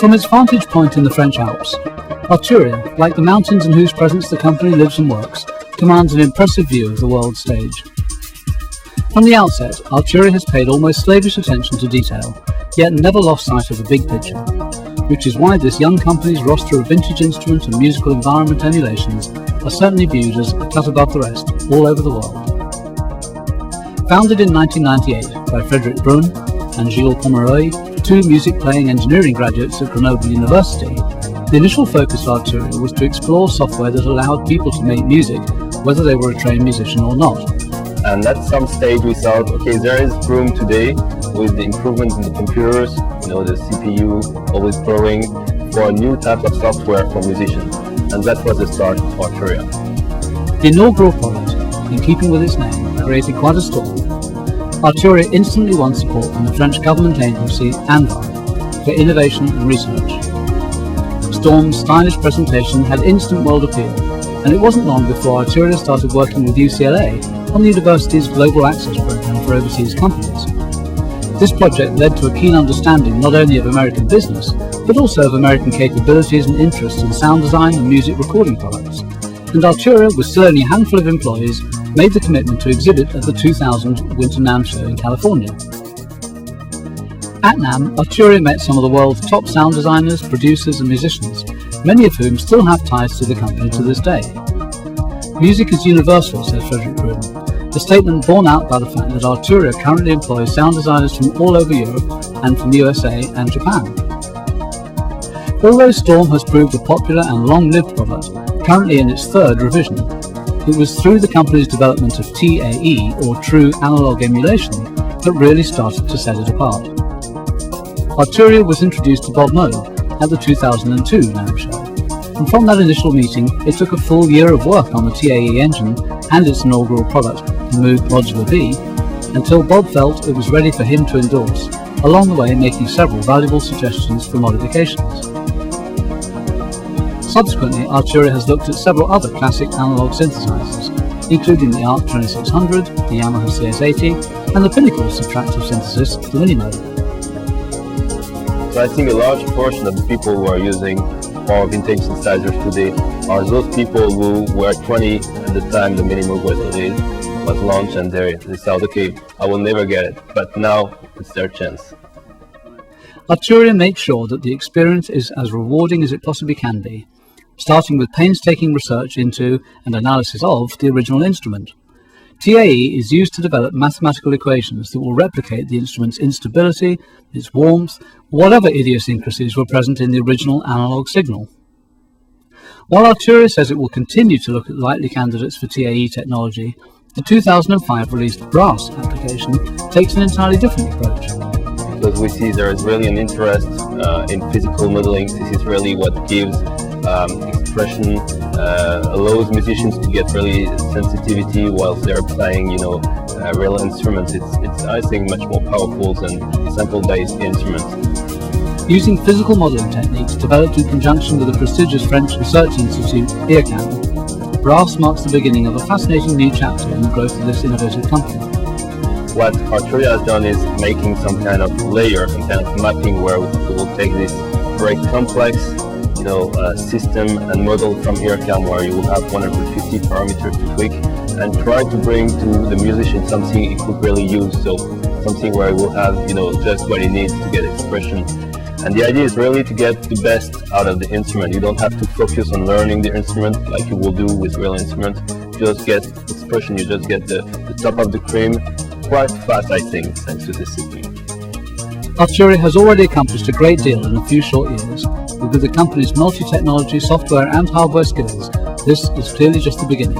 From its vantage point in the French Alps, Arturia, like the mountains in whose presence the company lives and works, commands an impressive view of the world stage. From the outset, Arturia has paid almost slavish attention to detail, yet never lost sight of the big picture, which is why this young company's roster of vintage instrument and musical environment emulations are certainly viewed as a cut above the rest all over the world. Founded in 1998 by Frédéric Brun and Gilles Pomeroy, two music-playing engineering graduates at Grenoble University, the initial focus of Arturia was to explore software that allowed people to make music, whether they were a trained musician or not. And at some stage we thought, okay, there is room today with the improvements in the computers, the CPU always growing, for a new type of software for musicians. And that was the start of Arturia. The inaugural product, in keeping with its name, created quite a storm. Arturia instantly won support from the French government agency ANVA for innovation and research. Storm's stylish presentation had instant world appeal, and it wasn't long before Arturia started working with UCLA on the university's Global Access Program for overseas companies. This project led to a keen understanding not only of American business, but also of American capabilities and interests in sound design and music recording products, and Arturia, with still only a handful of employees, made the commitment to exhibit at the 2000 Winter NAMM show in California. At NAMM, Arturia met some of the world's top sound designers, producers and musicians, many of whom still have ties to the company to this day. Music is universal, says Frédéric Brun, a statement borne out by the fact that Arturia currently employs sound designers from all over Europe and from USA and Japan. Although Storm has proved a popular and long-lived product, currently in its third revision, it was through the company's development of TAE, or True Analog Emulation, that really started to set it apart. Arturia was introduced to Bob Moog at the 2002 NAMM show, and from that initial meeting it took a full year of work on the TAE engine and its inaugural product, the Moog Modular V, until Bob felt it was ready for him to endorse, along the way making several valuable suggestions for modifications. Subsequently, Arturia has looked at several other classic analog synthesizers, including the ARC 2600, the Yamaha CS80, and the pinnacle of subtractive synthesis, the Minimoog. So I think a large portion of the people who are using our vintage synthesizers today are those people who were 20 at the time the Minimoog was launched, and they thought, okay, I will never get it, but now it's their chance. Arturia makes sure that the experience is as rewarding as it possibly can be, starting with painstaking research into and analysis of the original instrument. TAE is used to develop mathematical equations that will replicate the instrument's instability, its warmth, whatever idiosyncrasies were present in the original analog signal. While Arturia says it will continue to look at likely candidates for TAE technology, the 2005 released Brass application takes an entirely different approach. Because we see there is really an interest in physical modeling. This is really what gives expression, allows musicians to get really sensitivity whilst they're playing, real instruments. It's I think much more powerful than sample-based instruments. Using physical modeling techniques developed in conjunction with the prestigious French research institute IRCAM, Brass marks the beginning of a fascinating new chapter in the growth of this innovative company. What Arturia has done is making some kind of layer, some kind of mapping where we will take this very complex system and model from IRCAM, where you will have 150 parameters to tweak, and try to bring to the musician something he could really use, so something where he will have just what he needs to get expression. And the idea is really to get the best out of the instrument. You don't have to focus on learning the instrument like you will do with real instruments. You just get expression, you just get the top of the cream quite fast, I think, thanks to this system. Arturia has already accomplished a great deal in a few short years, but with the company's multi-technology software and hardware skills, this is clearly just the beginning.